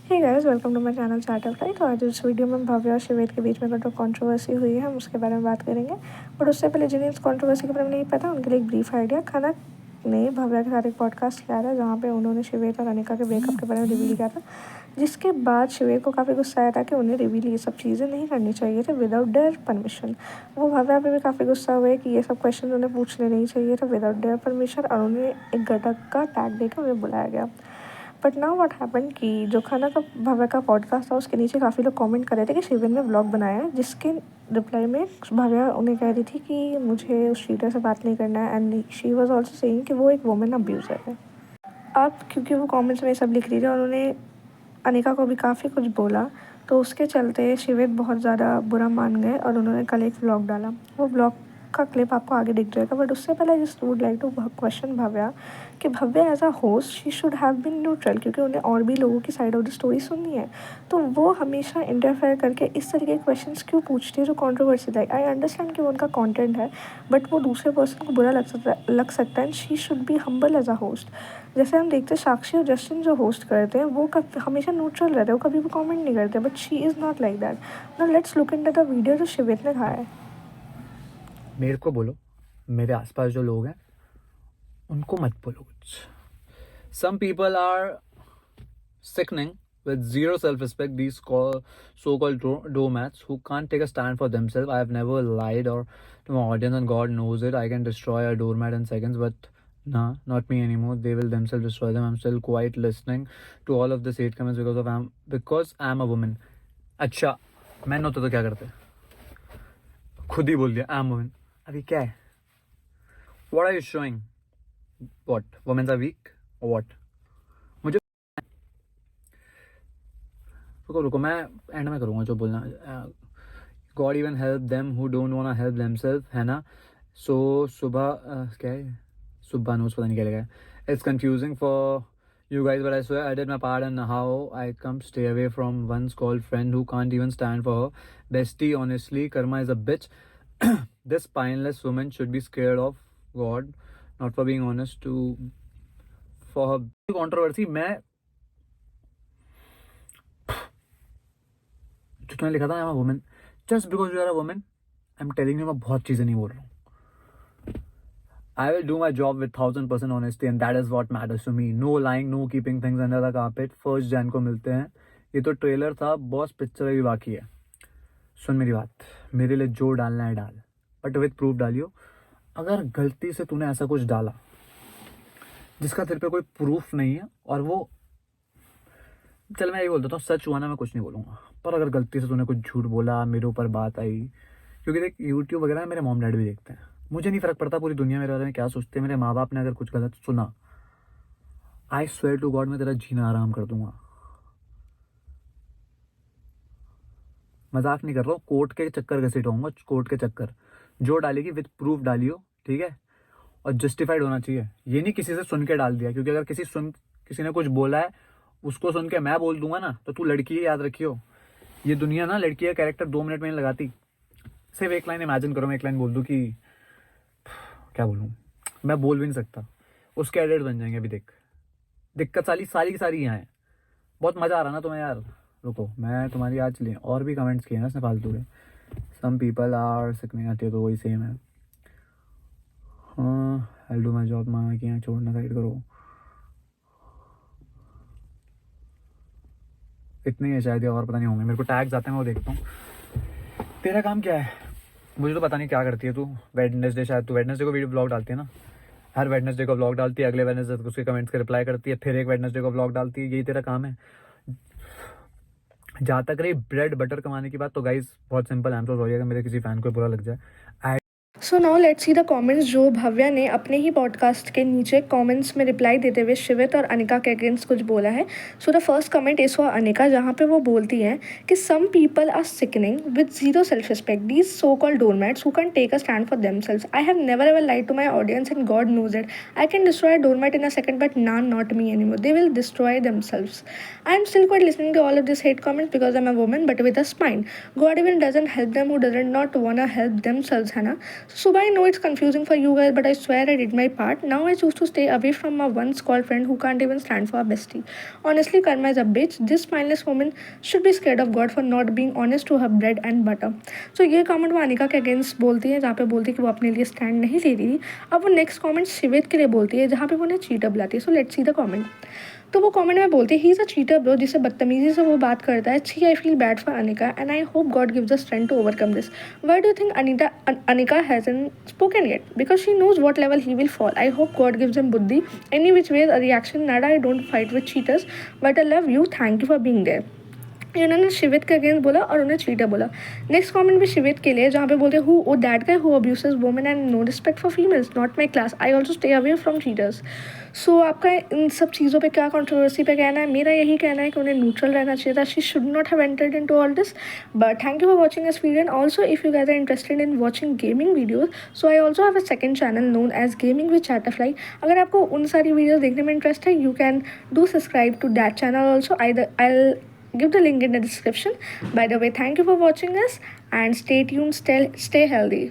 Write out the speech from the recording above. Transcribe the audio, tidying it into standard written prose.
Hey guys, welcome to my channel chat of life. तो आज इस वीडियो में भव्या और शिवेद के बीच में जो कंट्रोवर्सी हुई है हम उसके बारे में बात करेंगे। बट उससे पहले जिन्हें इस कंट्रोवर्सी के बारे में नहीं पता उनके लिए एक ब्रीफ आइडिया। खाना ने भव्या के साथ एक पॉडकास्ट किया था जहाँ पे उन्होंने शिवेद और अनिका के ब्रेकअप के बारे में रिवील किया था, जिसके बाद शिवेद को काफ़ी गुस्सा आया था कि उन्हें रिवील ये सब चीज़ें नहीं करनी चाहिए थे विदाउट देयर परमिशन। वो भव्या पे भी काफ़ी गुस्सा हुए कि ये सब क्वेश्चन उन्हें पूछने नहीं चाहिए थे विदाउट देयर परमिशन, और उन्हें एक घटक का टैग देकर उन्हें बुलाया गया। बट नाउ व्हाट हैपन कि जो खाना का भव्या का पॉडकास्ट था उसके नीचे काफ़ी लोग कमेंट कर रहे थे कि शिवेद ने व्लॉग बनाया है, जिसके रिप्लाई में भव्या उन्हें कह रही थी कि मुझे उस शीटर से बात नहीं करना है, and she was also saying कि वो एक वुमेन अब्यूज़र है। अब क्योंकि वो कमेंट्स में सब लिख रही थी और उन्हें अनिका को भी काफ़ी कुछ बोला, तो उसके चलते शिवेद बहुत ज़्यादा बुरा मान गए और उन्होंने कल एक व्लॉग डाला। वो व्लॉग का क्लिप आपको आगे दिख जाएगा, बट उससे पहले I just would like to question Bhavya कि Bhavya as a host she should have been neutral, क्योंकि उन्हें और भी लोगों की साइड ऑफ द स्टोरी सुननी है। तो वो हमेशा इंटरफेयर करके इस तरीके के क्वेश्चंस क्यों पूछती है जो कॉन्ट्रोवर्सी लाइक। आई अंडरस्टैंड कि वो उनका कंटेंट है, बट वो दूसरे पर्सन को बुरा लग सकता है, and she should be humble as a host. जैसे हम देखते हैं साक्षी और जस्टिन जो होस्ट करते हैं वो हमेशा न्यूट्रल रहते हैं, वो कभी भी कमेंट नहीं करते, but she is not like that. Now let's look into the video जो शिवेत ने खाया है। मेरे को बोलो, मेरे आसपास जो लोग हैं उनको मत बोलो कुछ. Some people are sickening with zero self-respect. These so-called doormats who can't take a stand for themselves. I have never lied or to my audience, and God knows it. I can destroy a doormat in seconds, but nah, not me anymore. They will themselves destroy them. I'm still quite listening to all of this hate comments because I'm a woman. अच्छा, मैं होता तो क्या करते? खुद ही बोल दिया I'm a woman. अभी क्या है? What are you showing? What? Women are weak or what? मुझे रुको मैं एंड में करूँगा जो बोलना. God even help them who don't wanna help themselves, है ना? So सुबह क्या है? सुबह नोज पता नहीं क्या लगा है. It's confusing for you guys, but I swear I did my part, and how I come stay away from one's called friend who can't even stand for her bestie. Honestly, karma is a bitch. This spineless woman should be scared of God, not for being honest to for her controversy. मैं जो तूने लिखा था I am a woman, just because you are a woman I am telling you, मैं बहुत चीज़ें नहीं बोल रहा हूँ. I will do my job with 1000% honesty, and that is what matters to me. No lying, no keeping things under the carpet. 1 Jan को मिलते हैं. ये तो ट्रेलर था, बॉस पिक्चर भी बाकी है. सुन मेरी बात, मेरे लिए जो डालना है डाल, बट विथ प्रूफ डालियो. अगर गलती से तूने ऐसा कुछ डाला जिसका तेरे पे कोई प्रूफ नहीं है, और वो चल मैं यही बोल देता हूँ, सच हुआ ना मैं कुछ नहीं बोलूँगा, पर अगर गलती से तूने कुछ झूठ बोला, मेरे ऊपर बात आई, क्योंकि देख यूट्यूब वगैरह मेरे मॉम डैड भी देखते हैं, मुझे नहीं फ़र्क पड़ता पूरी दुनिया मेरे बारे में क्या सोचते हैं. मेरे माँ बाप ने अगर कुछ गलत सुना, आई स्वेयर टू गॉड मैं तेरा जीना आराम कर दूंगा. मजाक नहीं कर रहा हूँ. कोर्ट के चक्कर घसीटाऊंगा, कोर्ट के चक्कर. जो डालेगी विद प्रूफ डालियो, ठीक है, और जस्टिफाइड होना चाहिए. ये नहीं किसी से सुन के डाल दिया, क्योंकि अगर किसी ने कुछ बोला है उसको सुन के मैं बोल दूंगा ना, तो तू लड़की है, याद रखियो. ये दुनिया ना लड़की का कैरेक्टर 2 मिनट में नहीं लगाती. सिर्फ एक लाइन इमेजिन करो, मैं एक लाइन बोल दूं कि क्या बोलूँ, मैं बोल भी नहीं सकता, उसके एडिट बन जाएंगे. अभी देख, दिक्कत सारी की सारी यहाँ है. बहुत मज़ा आ रहा ना तुम्हें यार. रुको मैं तुम्हारी आज लिए और भी कमेंट्स किए ना इसने फालतू के. सम पीपल आर सिकनिंग आती है तो वही सेम है. हाँ, आई डू माई जॉब. माँ की यहाँ छोड़ना साइड करो. इतने ही है शायद, और पता नहीं होंगे. मेरे को टैग्स आते हैं, मैं वो देखता हूँ. तेरा काम क्या है मुझे तो पता नहीं क्या करती है तू. वेडनेसडे, शायद तू वेडनेसडे को वीडियो ब्लॉग डालती है ना. हर वेडनेसडे को ब्लॉग डालती है, अगले वेडनेसडे उसके कमेंट्स के रिप्लाई करती है, फिर एक वेडनेसडे को ब्लॉग डालती है. यही तेरा काम है. जहाँ तक रही ब्रेड बटर कमाने की बात, तो गाइज बहुत simple. I am so sorry अगर मेरे किसी फैन को बुरा लग जाए. So now let's see the comments जो भव्या ने अपने ही पॉडकास्ट के नीचे कमेंट्स में रिप्लाई देते हुए शिवित और अनिका के अगेंस्ट कुछ बोला है. So the first comment is for Anika, जहाँ पे वो बोलती हैं कि some people are sickening with zero self respect. These so called doormats who can take a stand for themselves. I have never ever lied to my audience and God knows it. I can destroy a doormat in a second, but not me anymore. They will destroy themselves. I am still quite listening to all of these hate comments because I'm a woman, but with a spine. God even doesn't help them who doesn't not wanna help themselves, है ना. Subha, I know it's confusing for you guys, but I swear I did my part. Now I choose to stay away from my once called friend who can't even stand for a bestie. Honestly, karma is a bitch. This spineless woman should be scared of God for not being honest to her bread and butter. So ये comment वो अनिका के against बोलती है, जहाँ पे बोलती है कि वो अपने लिए स्टैंड नहीं ले रही। अब वो नेक्स्ट कमेंट शिवेत के लिए बोलती है, जहाँ पे वो उन्हें चीटर बुलाती है। So let's see the comment. तो वो कमेंट में बोलती है, he is a cheater bro, जिससे बदतमीजी से वो बात करता है। छी, I feel bad for Anika and I hope God gives the strength to overcome this. Why do you think Anika hasn't spoken yet? Because she knows what level he will fall. I hope God gives him buddhi. Any which way, a reaction, Nada, I don't fight with cheaters, but I love you. Thank you for being there. इन्होंने शिवित के against बोला और उन्हें cheater बोला। Next comment भी शिवित के लिए, जहाँ पे बोलते who oh that guy who abuses women and no respect for females, not my class, I also stay away from cheaters. So आपका इन सब चीज़ों पे क्या कंट्रोवर्सी पे कहना है? मेरा यही कहना है कि उन्हें न्यूट्रल रहना चाहिए था। She should not have entered into all this. But thank you for watching this video and also if you guys are interested in watching gaming videos, so I also have a second channel known as gaming with Chatterfly. अगर आपको उन सारी वीडियोज देखने में interest है, you can do subscribe to that channel also. I'll give the link in the description. By the way, thank you for watching us and stay tuned, stay healthy.